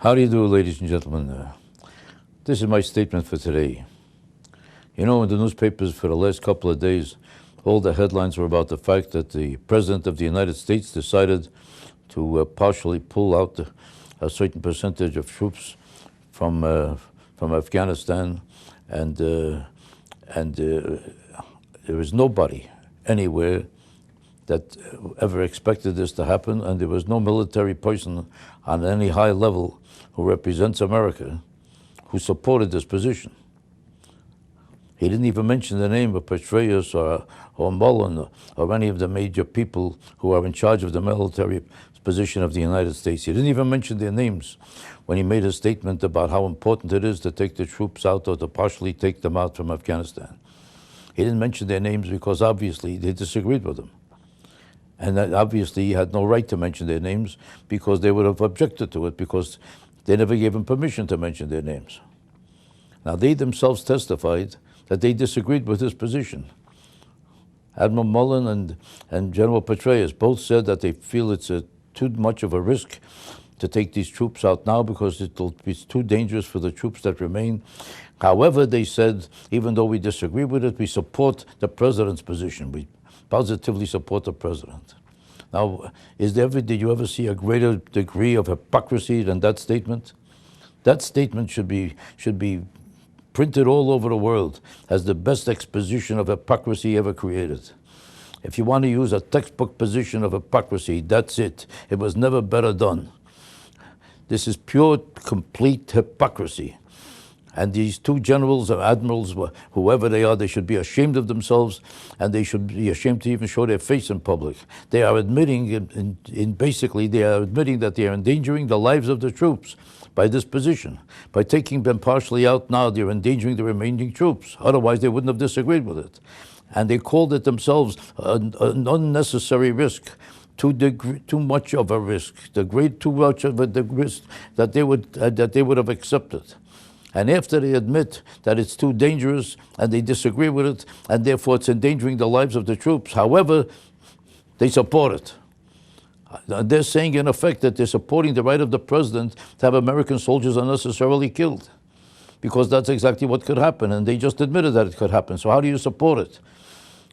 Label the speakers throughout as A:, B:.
A: How do you do, ladies and gentlemen? This is my statement for today. You know, in the newspapers for the last couple of days, all the headlines were about the fact that the President of the United States decided to partially pull out a certain percentage of troops from Afghanistan, and there was nobody anywhere that ever expected this to happen, and there was no military person on any high level who represents America who supported this position. He didn't even mention the name of Petraeus or Mullen or any of the major people who are in charge of the military position of the United States. He didn't even mention their names when he made a statement about how important it is to take the troops out or to partially take them out from Afghanistan. He didn't mention their names because obviously they disagreed with him. And that obviously he had no right to mention their names because they would have objected to it because they never gave him permission to mention their names. Now, they themselves testified that they disagreed with his position. Admiral Mullen and General Petraeus both said that they feel it's too much of a risk to take these troops out now because it's too dangerous for the troops that remain. However, they said, even though we disagree with it, we support the president's position. We positively support the president. Now, did you ever see a greater degree of hypocrisy than that statement? That statement should be printed all over the world as the best exposition of hypocrisy ever created. If you want to use a textbook position of hypocrisy, that's it. It was never better done. This is pure, complete hypocrisy. And these two generals or admirals, whoever they are, they should be ashamed of themselves, and they should be ashamed to even show their face in public. They are admitting, basically, they are admitting that they are endangering the lives of the troops by this position. By taking them partially out now, they're endangering the remaining troops. Otherwise, they wouldn't have disagreed with it. And they called it themselves an unnecessary risk. Too much of a risk, too much of a risk that they would have accepted. And after they admit that it's too dangerous and they disagree with it, and therefore it's endangering the lives of the troops, however, they support it. They're saying, in effect, that they're supporting the right of the president to have American soldiers unnecessarily killed, because that's exactly what could happen, and they just admitted that it could happen. So how do you support it?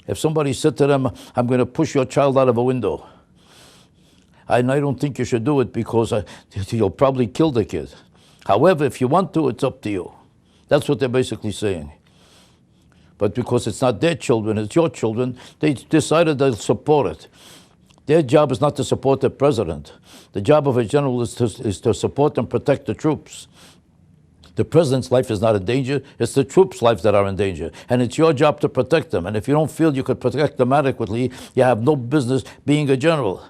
A: If somebody said to them, I'm going to push your child out of a window, and I don't think you should do it because you'll probably kill the kid. However, if you want to, it's up to you. That's what they're basically saying. But because it's not their children, it's your children, they decided they'll support it. Their job is not to support the president. The job of a general is to support and protect the troops. The president's life is not in danger. It's the troops' lives that are in danger. And it's your job to protect them. And if you don't feel you could protect them adequately, you have no business being a general.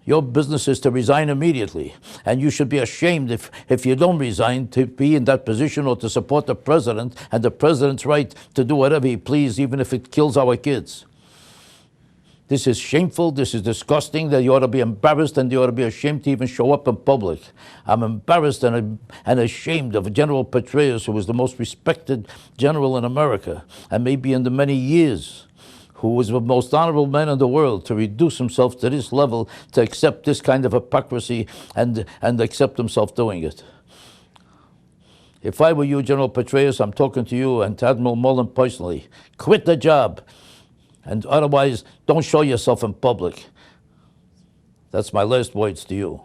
A: Your business is to resign immediately. And you should be ashamed if you don't resign to be in that position or to support the president and the president's right to do whatever he pleases, even if it kills our kids. This is shameful, this is disgusting, that you ought to be embarrassed and you ought to be ashamed to even show up in public. I'm embarrassed and ashamed of General Petraeus, who was the most respected general in America, and maybe in the many years, who was the most honorable man in the world, to reduce himself to this level, to accept this kind of hypocrisy and accept himself doing it. If I were you, General Petraeus, I'm talking to you and to Admiral Mullen personally. Quit the job, and otherwise don't show yourself in public. That's my last words to you.